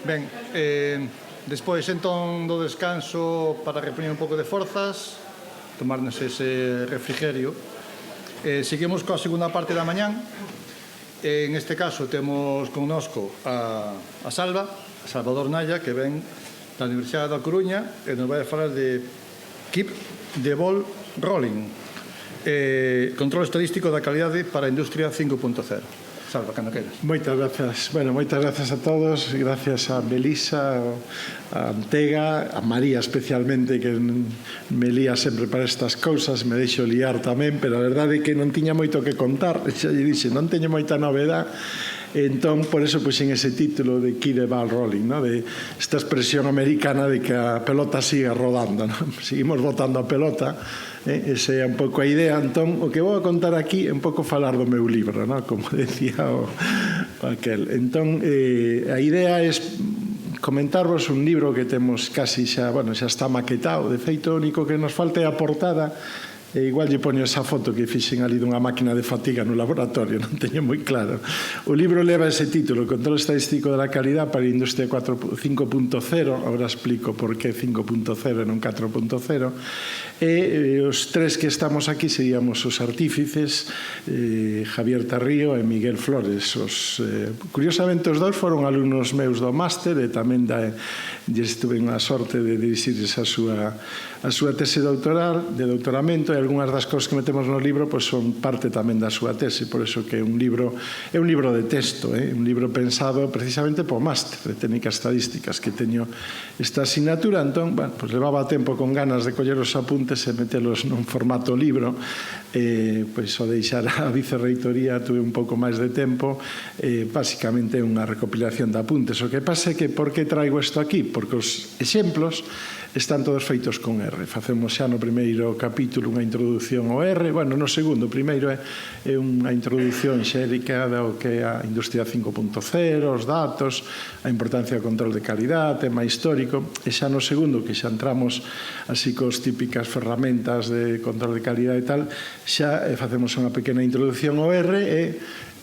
Ben, despois entón do descanso para repoñer un pouco de forzas, tomarnos ese refrigerio. Seguimos coa segunda parte da mañán. En este caso temos connosco a Salvador Naya, que ven da Universidade da Coruña e nos vai a falar de Keep the Ball Rolling, control estadístico da calidade para a industria 5.0. Salva, cando queiras. Moitas grazas. Bueno, moitas grazas a todos. Gracias a Melisa, a Antega, a María especialmente, que me lía sempre para estas cousas, me deixo liar tamén, pero a verdade é que non tiña moito que contar. Xa lle dixe, non teño moita novedade. Entón, por eso puxen ese título de Keep the Ball Rolling, ¿no? De esta expresión americana de que a pelota siga rodando, ¿no? Seguimos botando a pelota. Esa é un pouco a idea. Entón, o que vou a contar aquí é un pouco falar do meu libro, ¿no? Como decía o aquel. Entón, a idea é comentarvos un libro que temos casi xa, bueno, xa está maquetado. De feito, o único que nos falta é a portada. E igual lle poño esa foto que fixen ali dunha máquina de fatiga no laboratorio, non teño moi claro. O libro leva ese título, Control estadístico da calidad para a industria 5.0, agora explico por que 5.0 e non 4.0, e os tres que estamos aquí seríamos os artífices, Javier Tarrío e Miguel Flores. Curiosamente, os dous foron alumnos meus do máster e tamén estuve a sorte de dirixirles a súa tese doutoral, de doutoramento, e algunhas das cousas que metemos no libro son parte tamén da súa tese, por iso que é un libro de texto, un libro pensado precisamente po máster de técnicas estadísticas que teño esta asignatura. Entón, levaba tempo con ganas de coller os apuntes e metelos nun formato libro, pois ao deixar a vicerreitoría tuve un pouco máis de tempo, basicamente unha recopilación de apuntes. O que pasa é que por que traigo isto aquí? Porque os exemplos están todos feitos con R. Facemos xa no primeiro capítulo unha introducción ao R, bueno, no segundo, o primeiro é unha introducción xérica do que é a industria 5.0, os datos, a importancia do control de calidad, tema histórico, e xa no segundo, que xa entramos así cos típicas ferramentas de control de calidad e tal, xa facemos unha pequena introducción ao R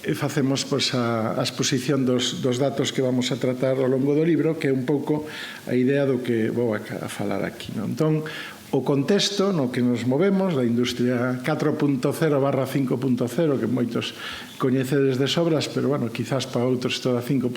e facemos a exposición dos datos que vamos a tratar ao longo do libro, que é un pouco a idea do que vou a falar aquí. Entón, o contexto no que nos movemos da industria 4.0 barra 5.0, que moitos coñecedes de sobras, pero, bueno, quizás para outros toda 5.0,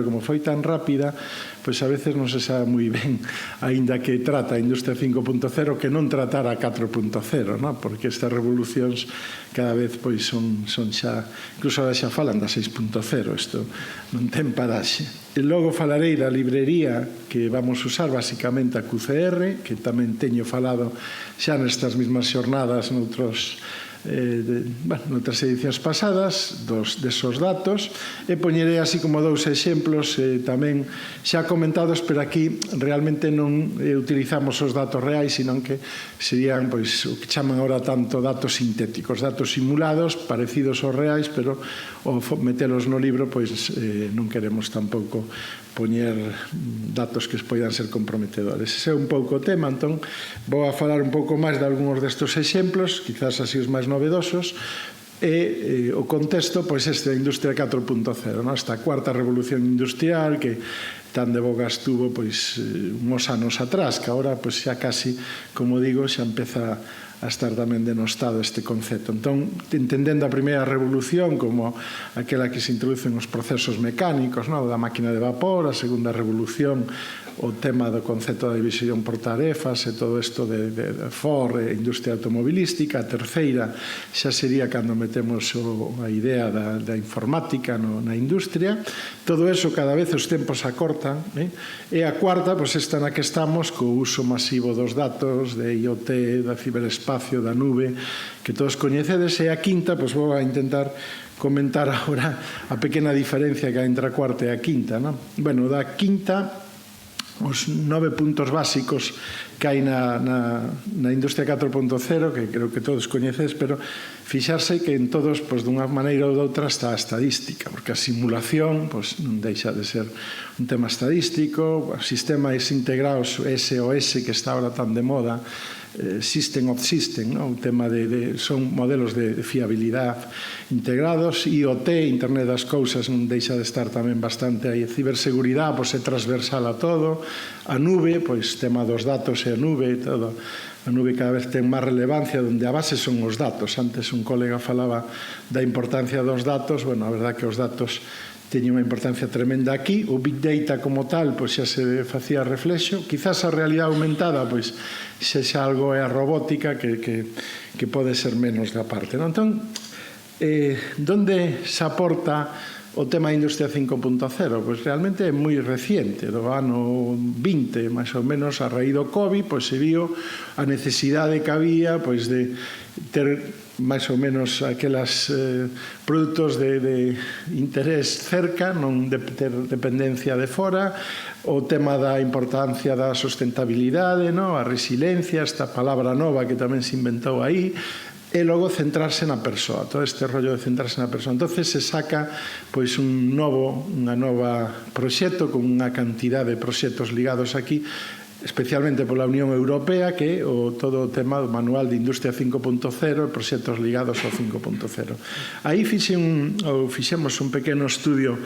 como foi tan rápida, pois a veces non se sabe moi ben, aínda que trata a industria 5.0, que non tratar a 4.0, non? Porque estas revolucións cada vez pois son xa, incluso ahora xa falan da 6.0, isto non ten paraxe. E logo falarei da librería que vamos usar basicamente a QCR, que tamén teño falado xa nestas mesmas xornadas noutras edicións pasadas desos datos, e poñerei así como dous exemplos tamén xa comentados, pero aquí realmente non utilizamos os datos reais, sino que serían o que chaman ahora tanto datos sintéticos, datos simulados parecidos aos reais, pero ao metelos no libro non queremos tampouco poñer datos que poidan ser comprometedores. Ese é un pouco o tema. Entón, vou a falar un pouco máis de algúns destes exemplos, quizás así os máis novedosos, e o contexto, este da industria 4.0, esta cuarta revolución industrial que tan de boga estuvo uns anos atrás, que agora xa casi, como digo, xa empeza a estar tamén denostado este concepto. Entón, entendendo a primeira revolución como aquela que se introducen os procesos mecánicos, da máquina de vapor, a segunda revolución, o tema do concepto da división por tarefas e todo isto de Ford e industria automobilística. A terceira xa sería cando metemos a idea da informática na industria. Todo eso cada vez os tempos acortan, e a cuarta, esta na que estamos, co uso masivo dos datos, de IoT, da ciberespacio, da nube, que todos coñecedes, e a quinta, vou a intentar comentar agora a pequena diferencia que hai entre a cuarta e a quinta. Bueno, da quinta, os 9 puntos básicos que hai na industria 4.0, que creo que todos coñecedes, pero fixarse que en todos, dunha maneira ou doutra, está a estadística, porque a simulación non deixa de ser un tema estadístico, sistemas integrados SOS, que está ahora tan de moda, System of System, ¿no? Un tema son modelos de fiabilidade integrados. IoT, Internet das Cousas, non deixa de estar tamén bastante aí. Ciberseguridade, pois é transversal a todo. A nube, pois tema dos datos e a nube, todo. A nube cada vez ten máis relevancia, onde a base son os datos. Antes un colega falaba da importancia dos datos. Bueno, a verdade que os datos teñen unha importancia tremenda aquí. O Big Data como tal, pois xa se facía reflexo. Quizás a realidade aumentada, pois xa algo é a robótica que pode ser menos da parte, non? Entón, onde se aporta o tema da Industria 5.0? Pois realmente é moi reciente, do ano 20, máis ou menos, a raíz do COVID, pois se viu a necesidade que había pois de ter máis ou menos aquelas produtos de interés cerca, non de ter dependencia de fora, o tema da importancia da sustentabilidade, a resiliencia, esta palabra nova que tamén se inventou aí, e logo centrarse na persoa, todo este rollo de centrarse na persoa. Entonces se saca pois unha nova proxecto con unha cantidad de proxectos ligados aquí, especialmente pola Unión Europea, que é todo o tema do Manual de Industria 5.0 e proxectos ligados ao 5.0. Aí fixemos un pequeno estudio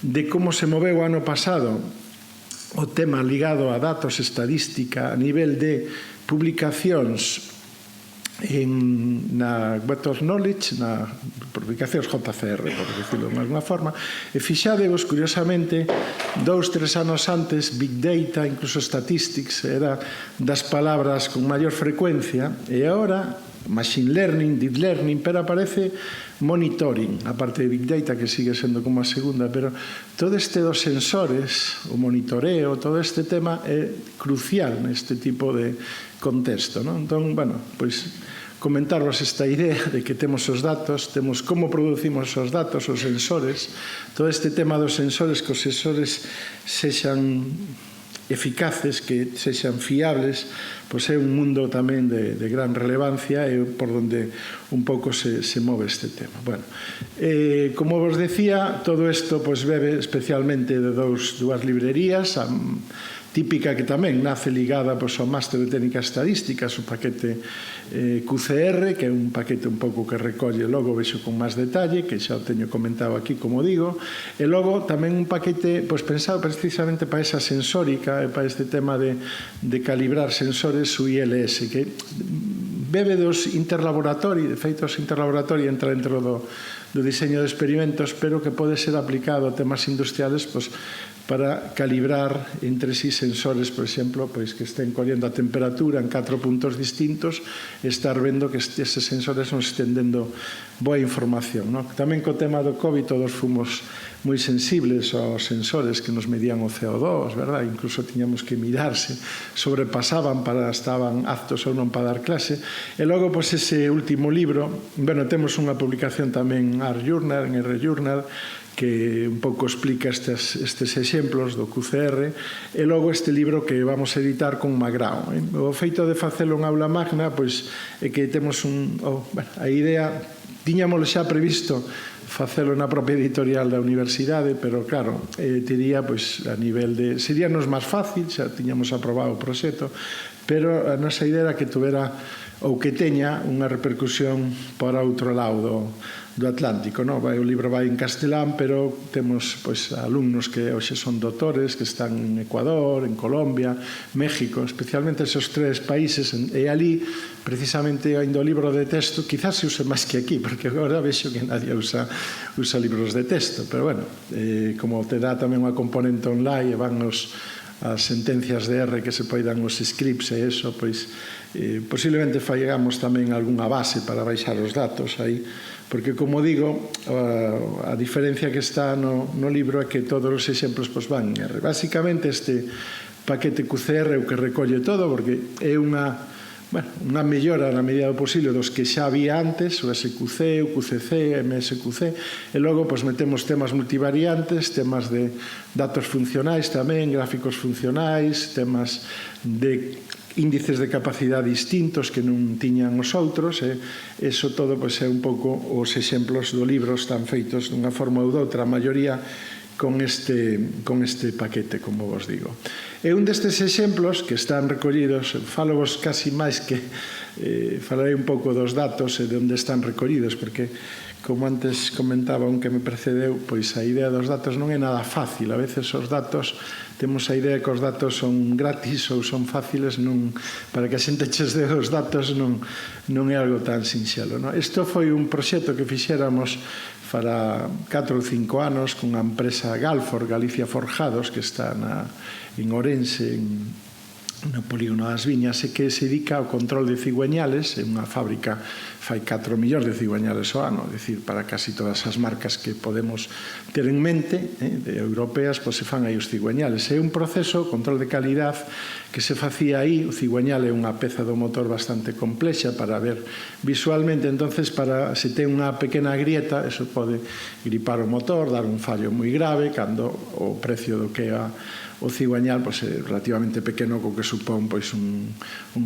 de como se moveu o ano pasado o tema ligado a datos, estadística, a nivel de publicacións na Web of Knowledge, na publicacións JCR, por decirlo de alguna forma, e fixadevos, curiosamente, 2-3 anos antes, Big Data, incluso Statistics, era das palabras con maior frecuencia, e agora Machine Learning, Deep Learning, pero aparece Monitoring, a parte de Big Data, que sigue sendo como a segunda, pero todo este dos sensores, o monitoreo, todo este tema é crucial neste tipo de contexto, non? Entón, bueno, pois comentaros esta idea de que temos os datos, temos como producimos os datos, os sensores, todo este tema dos sensores, que os sensores sexan eficaces, que sexan fiables, pois é un mundo tamén de gran relevancia e por onde un pouco se move este tema. Bueno, como vos decía, todo isto pois bebe especialmente de dúas librerías, a típica que tamén nace ligada ao Máster de Técnicas Estadísticas, o paquete QCR, que é un paquete un pouco que recolle, logo vexo con máis detalle, que xa o teño comentado aquí, como digo, e logo tamén un paquete pensado precisamente para esa sensórica e para este tema de calibrar sensores, o ILS, que bebe dos interlaboratori, de feito os interlaboratori entra dentro do diseño de experimentos, pero que pode ser aplicado a temas industriales para calibrar entre sí sensores, por exemplo, pois que estén collendo a temperatura en 4 puntos distintos e estar vendo que eses sensores nos estén dando boa información. Tamén co tema do COVID todos fomos moi sensibles aos sensores que nos medían o CO2, verdad? Incluso tiñamos que mirarse, sobrepasaban estaban aptos ou non para dar clase. E logo, pois, ese último libro, bueno, temos unha publicación tamén en R-Journal, que un pouco explica estes exemplos do QCR, e logo este libro que vamos a editar con Magrao. O feito de facelo en aula magna, pois, é que temos a idea, tiñámoslo xa previsto facelo na propia editorial da universidade, pero claro, tería, pois, a nivel de... Seríanos máis fácil, xa tiñamos aprobado o proxecto, pero a nosa idea era que tuvera ou que teña unha repercusión para outro lado do Atlántico, non? O libro vai en castelán, pero temos alumnos que hoxe son doutores, que están en Ecuador, en Colombia, México, especialmente esos 3 países, e ali, precisamente, ainda o libro de texto, quizás se use máis que aquí, porque agora vexo que nadie usa libros de texto, pero bueno, como te dá tamén unha componente online, e van as sentencias de R que se poidan os scripts e eso, pois posiblemente fallamos tamén algunha base para baixar os datos aí, porque, como digo, a diferencia que está no libro é que todos os exemplos van en R. Básicamente, este paquete QCR é o que recolle todo, porque é unha mellora na medida do posible dos que xa había antes, o SQC, o QCC, MSQC, e logo metemos temas multivariantes, temas de datos funcionais tamén, gráficos funcionais, temas de índices de capacidade distintos que non tiñan os outros, e iso todo é un pouco os exemplos do libro están feitos dunha forma ou doutra, a maioría con este paquete, como vos digo. E un destes exemplos que están recollidos, falo vos casi máis que falarei un pouco dos datos e de onde están recollidos, porque, como antes comentaba un que me precedeu, pois a idea dos datos non é nada fácil. A veces os datos, temos a idea que os datos son gratis ou son fáciles, para que a xente ches de os datos non é algo tan sinxelo. Isto foi un proxecto que fixéramos para 4 ou 5 anos cunha empresa Galfor, Galicia Forjados, que está en Ourense, no polígono das Viñas, e que se dedica ao control de cigüeñales. É unha fábrica, fai 4 millóns de cigüeñales ao ano, é dicir, para casi todas as marcas que podemos ter en mente, de europeas, pois se fan aí os cigüeñales. É un proceso, control de calidad, que se facía aí. O cigüeñal é unha peza do motor bastante complexa para ver visualmente, entonces para se ten unha pequena grieta, eso pode gripar o motor, dar un fallo moi grave, cando o precio do que é o cigüeñal pois, é relativamente pequeno, co que supón pois, un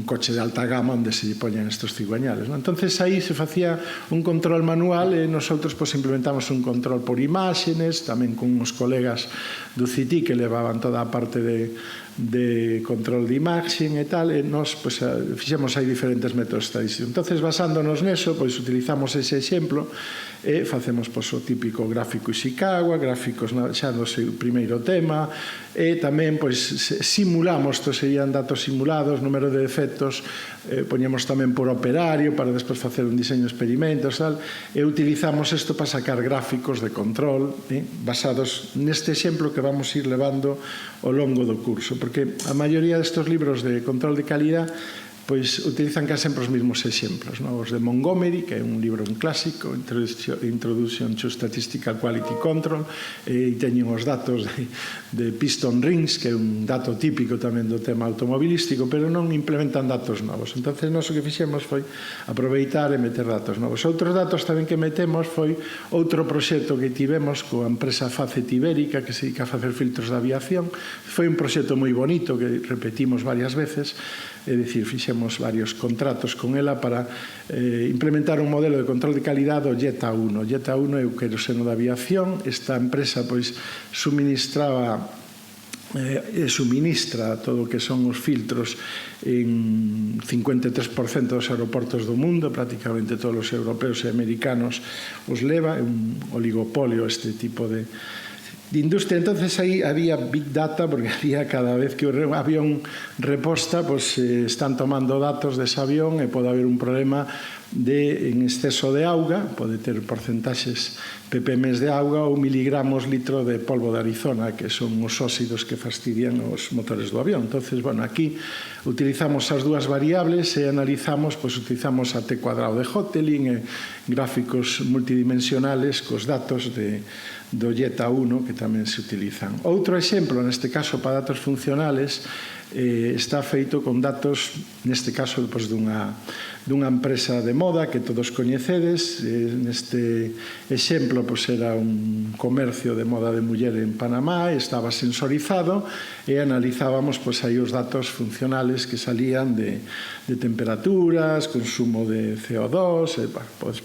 coche de alta gama onde se lle poñen estes cigüeñales. Entonces aí se facía un control manual e nosotros pois, implementamos un control por imágenes, tamén con uns colegas do CITI que levaban toda a parte de control de imagen e tal, e nos pois, fixemos aí diferentes métodos estadísticos. Entonces, basándonos neso, pois utilizamos ese exemplo e facemos pois, o típico gráfico Ishikawa, gráficos xa no seu primeiro tema, e tamén pois, simulamos, estos serían datos simulados, número de defectos, poñemos tamén por operario para despois facer un diseño de experimentos, tal, e utilizamos isto para sacar gráficos de control basados neste exemplo que vamos ir levando ao longo do curso, porque a maioría destes libros de control de calidad pois utilizan case sempre os mesmos exemplos, os de Montgomery, que é un libro un clásico, Introduction to Statistical Quality Control, e teñen os datos de piston rings, que é un dato típico tamén do tema automobilístico, pero non implementan datos novos. Entonces, nós o que fixemos foi aproveitar e meter datos novos. Outros datos tamén que metemos foi outro proxecto que tivemos coa empresa Facet Ibérica, que se dedica a facer filtros de aviación. Foi un proxecto moi bonito que repetimos varias veces, é dicir, fixemos varios contratos con ela para implementar un modelo de control de calidad do Jet A1. O Jet A1 é o queroseno da aviación. Esta empresa pois suministra todo o que son os filtros en 53% dos aeroportos do mundo, prácticamente todos os europeos e americanos os leva, é un oligopolio este tipo de industria. Entonces aí había Big Data, porque había cada vez que o avión reposta, pues están tomando datos dese avión e pode haber un problema en exceso de auga, pode ter porcentaxes ppm de auga ou miligramos litro de polvo de Arizona, que son os óxidos que fastidian os motores do avión. Entonces, bueno, aquí utilizamos as dúas variables e analizamos, pues utilizamos a T cuadrado de Hotelling e gráficos multidimensionales cos datos do Jet A1 que tamén se utilizan. Outro exemplo, neste caso para datos funcionales, está feito con datos, neste caso, dunha empresa de moda que todos coñecedes. Neste exemplo, era un comercio de moda de muller en Panamá, estaba sensorizado e analizábamos aí os datos funcionales que salían de temperaturas, consumo de CO2,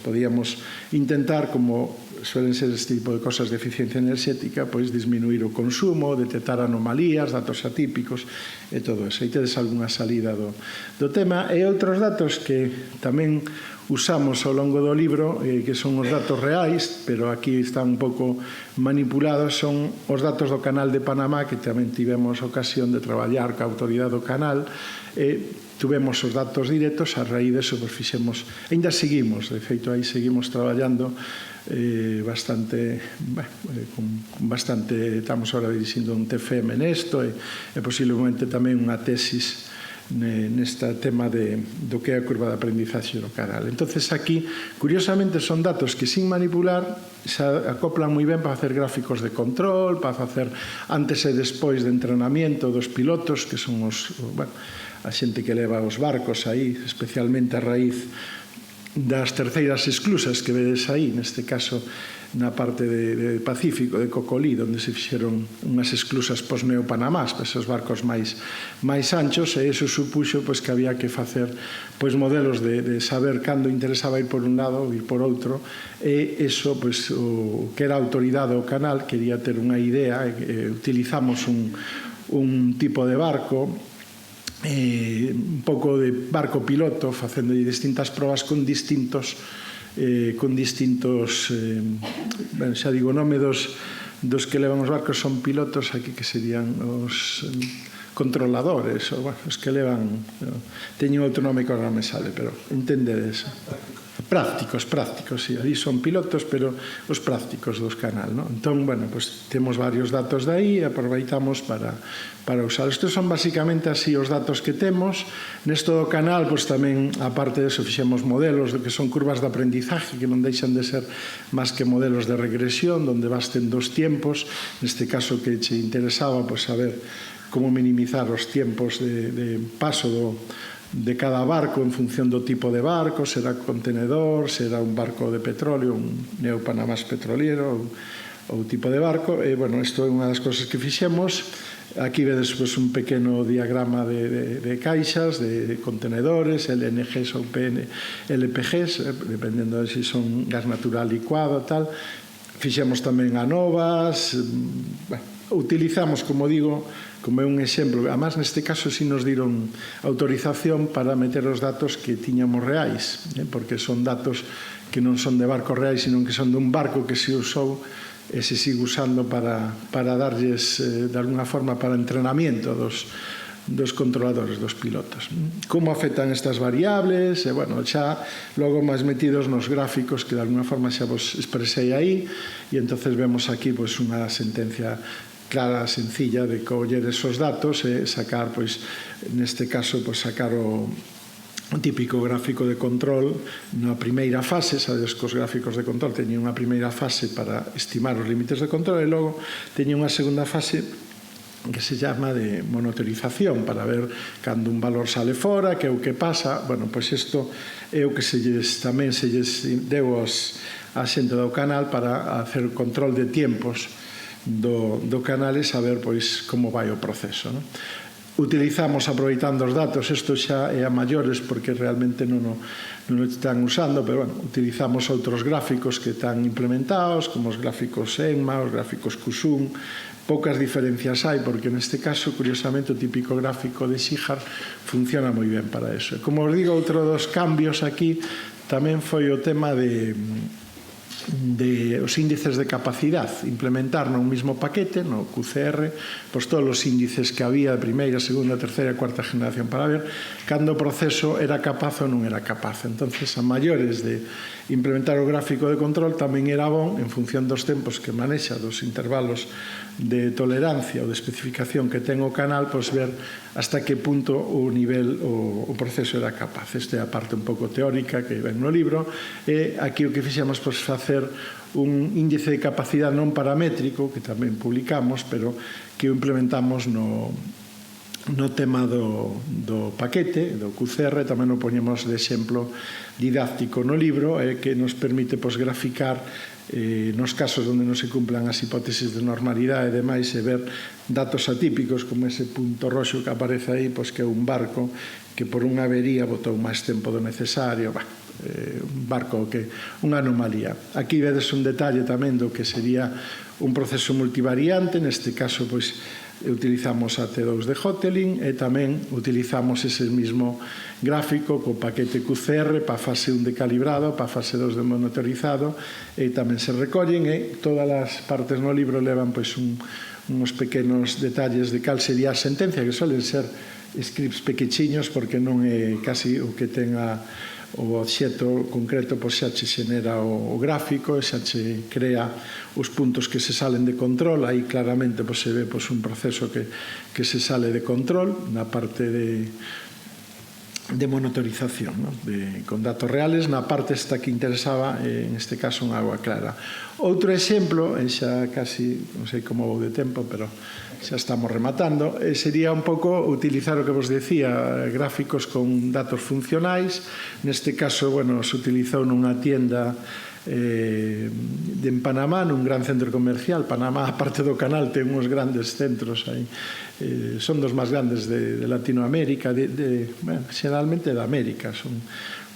podíamos intentar, como suelen ser este tipo de cosas de eficiencia enerxética, pois disminuir o consumo, detectar anomalías, datos atípicos e todo eso. Aí tedes algunha salida do tema. E outros datos que tamén usamos ao longo do libro, que son os datos reais, pero aquí están un pouco manipulados, son os datos do Canal de Panamá, que tamén tivemos ocasión de traballar coa autoridade do canal, e tuvemos os datos directos. A raíz deso, fixemos, ainda seguimos, de feito, aí seguimos traballando bastante, estamos ahora dirixindo un TFM nesto e posiblemente tamén unha tesis neste tema do que é a curva de aprendizaxe do canal. Entonces aquí, curiosamente, son datos que sin manipular se acoplan moi ben para facer gráficos de control, para facer antes e despois de entrenamiento dos pilotos, que son a xente que leva os barcos aí, especialmente a raíz das terceiras esclusas que vedes aí, neste caso na parte de Pacífico, de Cocolí, onde se fixeron unhas esclusas pos-neopanamás, esos barcos máis anchos, e iso supuxo que había que facer modelos de saber cando interesaba ir por un lado ou ir por outro, e iso, o que era a autoridade do canal quería ter unha idea, utilizamos un tipo de barco, un pouco de barco piloto, facendo distintas probas con distintos xa digo, o nome dos que levan os barcos son pilotos, aquí que serían os controladores, os que levan, teñen outro nome que agora me sale, pero entendedes. Prácticos, sí, ali son pilotos, pero os prácticos dos canal, non? Entón, temos varios datos de aí e aproveitamos para usar. Estes son basicamente así os datos que temos. Nesto do canal, tamén, aparte disso, fixemos modelos que son curvas de aprendizaje, que non deixan de ser máis que modelos de regresión, onde vas tendo os tiempos, neste caso que che interesaba, saber como minimizar os tiempos de paso de cada barco en función do tipo de barco, será contenedor, será un barco de petróleo, un neopanamás petroliero ou tipo de barco. E, isto é unha das cousas que fixemos. Aquí vedes un pequeno diagrama de caixas, de contenedores, LNGs ou LPGs, dependendo de se son gas natural licuado, tal. Fixemos tamén ANOVAs, utilizamos, como digo, como é un exemplo, además neste caso si nos diron autorización para meter os datos que tiñamos reais, porque son datos que non son de barcos reais, sino que son dun barco que se usou e se sigue usando para darlles, de alguna forma, para entrenamiento dos controladores, dos pilotos. Como afectan estas variables? Xa logo máis metidos nos gráficos que de alguna forma xa vos expresei aí, e entonces vemos aquí unha sentencia clara, sencilla, de coller esos datos e sacar, neste caso, sacar o típico gráfico de control na primeira fase. Sabes que os gráficos de control teñen unha primeira fase para estimar os límites de control e logo teñen unha segunda fase que se chama de monitorización, para ver cando un valor sale fora, que é o que pasa. Isto é o que tamén se lles deu a xente do canal para hacer control de tiempos do canal e saber como vai o proceso. Utilizamos, aproveitando os datos, isto xa é a maiores porque realmente non o están usando, pero utilizamos outros gráficos que están implementados, como os gráficos ENMA, os gráficos QSUM. Poucas diferencias hai, porque neste caso, curiosamente, o típico gráfico de Shihar funciona moi ben para eso. Como os digo, outro dos cambios aquí tamén foi o tema de os índices de capacidad, implementar nun mismo paquete, no QCR, todos os índices que había de primeira, segunda, terceira e cuarta generación para ver cando o proceso era capaz ou non era capaz. Entonces, a maiores de implementar o gráfico de control tamén era bon, en función dos tempos que manexa, dos intervalos de tolerancia ou de especificación que ten o canal, ver hasta que punto o nivel, o proceso era capaz. Esta é a parte un pouco teórica que ven no libro, e aquí o que fixemos facer un índice de capacidade non paramétrico, que tamén publicamos, pero que o implementamos no tema do paquete, do QCR. Tamén o poñemos de exemplo didáctico no libro, que nos permite graficar nos casos onde non se cumplan as hipótesis de normalidade e demais, e ver datos atípicos como ese punto roxo que aparece aí, que é un barco que por unha avería botou máis tempo do necesario, un barco que unha anomalía. Aquí vedes un detalle tamén do que sería un proceso multivariante. Neste caso utilizamos a T2 de Hotelling e tamén utilizamos ese mismo gráfico co paquete QCR para fase 1 de calibrado, para fase 2 de monitorizado, e tamén se recollen, e todas as partes no libro levan uns pequenos detalles de cal sería a sentencia, que suelen ser scripts pequechiños porque non é casi o que ten o obxecto concreto, xa che xenera o gráfico e xa che crea os puntos que se salen de control. Aí claramente se ve un proceso que se sale de control na parte de monitorización, ¿no? Con datos reales na parte esta que interesaba, en este caso en Agua Clara. Outro exemplo, xa casi non sei como vou de tempo, pero xa estamos rematando, sería un pouco utilizar o que vos decía, gráficos con datos funcionais. Neste caso, bueno, se utilizou nunha tienda en Panamá, nun gran centro comercial. Panamá, aparte do canal, ten uns grandes centros aí, son dos máis grandes de Latinoamérica, bueno, xeralmente de América, son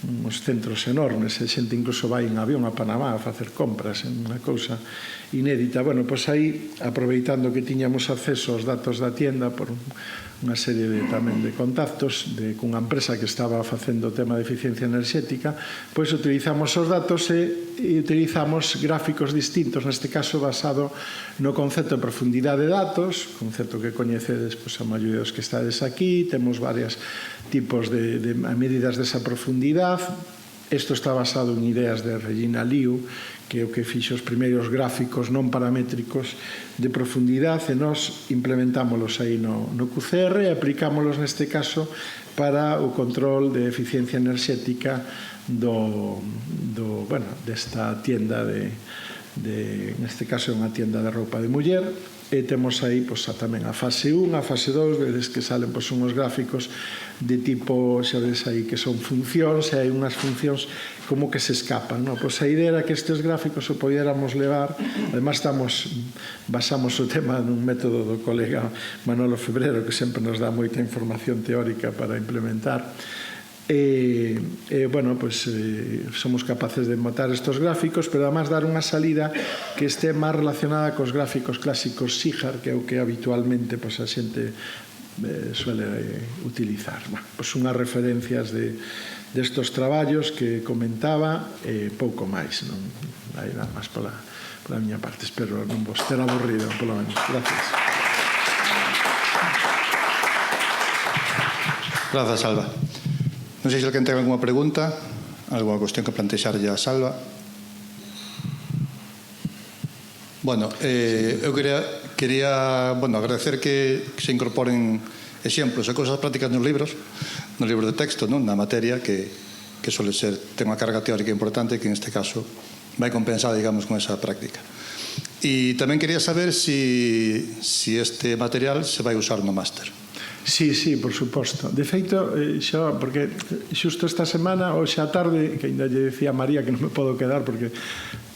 uns centros enormes, e xente incluso vai en avión a Panamá a facer compras, é unha cousa inédita. Bueno, pois aí, aproveitando que tiñamos acceso aos datos da tienda por unha serie tamén de contactos cunha empresa que estaba facendo o tema de eficiencia enerxética, pois utilizamos os datos e utilizamos gráficos distintos, neste caso basado no concepto de profundidade de datos, concepto que coñecedes a maioría dos que estades aquí. Temos varios tipos de medidas desa profundidade. Isto está basado en ideas de Regina Liu, que é o que fixo os primeiros gráficos non paramétricos de profundidade, e nos implementámolos aí no QCR e aplicámolos neste caso para o control de eficiencia enerxética desta tienda neste caso é unha tienda de roupa de muller. E temos aí tamén a fase 1, a fase 2, vedes que salen unhos gráficos de tipo, xa vedes aí que son funcións, e hai unhas funcións como que se escapan, non? Pois a idea era que estes gráficos o poderamos levar, además basamos o tema nun método do colega Manolo Febrero, que sempre nos dá moita información teórica para implementar. Bueno, pois somos capaces de montar estes gráficos, pero además dar unha salida que este máis relacionada cos gráficos clásicos SIGAR, que é o que habitualmente a xente suele utilizar. Pois unhas referencias destos traballos que comentaba, pouco máis, non hai nada máis pola miña parte. Espero non vos ter aburrido, polo menos. Gracias. Grazas, Salva. Non sei se alguén ten alguma pregunta, alguna cuestión que plantexarlle a Salva. Bueno, eu quería agradecer que se incorporen exemplos e cousas prácticas nos libros de texto, na materia, que suele ser, ten unha carga teórica importante, que en este caso vai compensada, digamos, con esa práctica. E tamén quería saber si este material se vai usar no máster. Sí, por suposto. De feito, porque xusto esta semana, hoxe á tarde, que ainda lle decía a María que non me podo quedar porque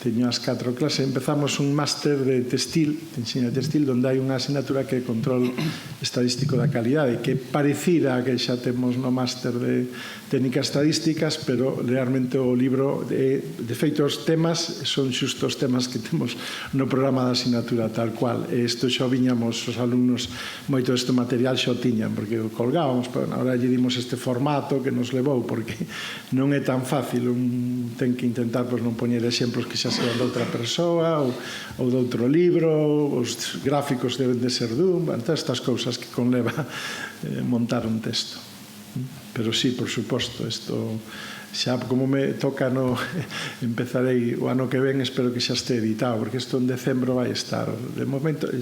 teño as 4 clases, empezamos un máster de textil, de enseña textil, onde hai unha asignatura que é control estadístico da calidade, que é parecida a que xa temos no máster de técnicas estadísticas, pero realmente o libro, de feito, os temas son xusto os temas que temos no programa da asignatura tal cual. E isto xa viñamos, os alumnos, moito deste material xa o tiñan, porque o colgábamos, pero agora lle dimos este formato que nos levou, porque non é tan fácil, ten que intentar non poñer exemplos que xa sean de outra persoa ou de outro libro, os gráficos deben de ser dun, todas estas cousas que conleva montar un texto. Pero sí, por suposto, isto xa como me toca empezarei o ano que ven, espero que xa este editado, porque isto en decembro vai estar. De momento, a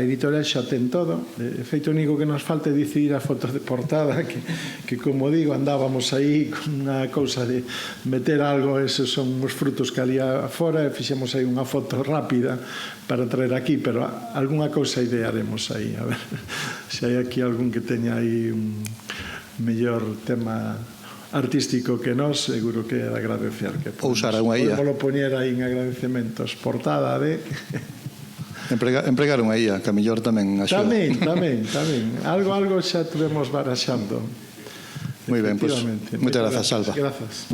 editorial xa ten todo. De feito, o único que nos falta é decidir a foto de portada, que como digo, andábamos aí con unha cousa de meter algo, esos son os frutos que alía fora, e fixemos aí unha foto rápida para traer aquí, pero algunha cousa idearemos aí, a ver se hai aquí algún que teña aí un mellor tema artístico que nós, seguro que é de agradecer. Ou usar unha IA. Podemos poñer aí en agradecementos portada de... Empregar unha IA, que a mellor tamén axuda. Tamén. Algo xa tuvemos baraxando. Moi ben, pois, moitas grazas, Salva. Grazas.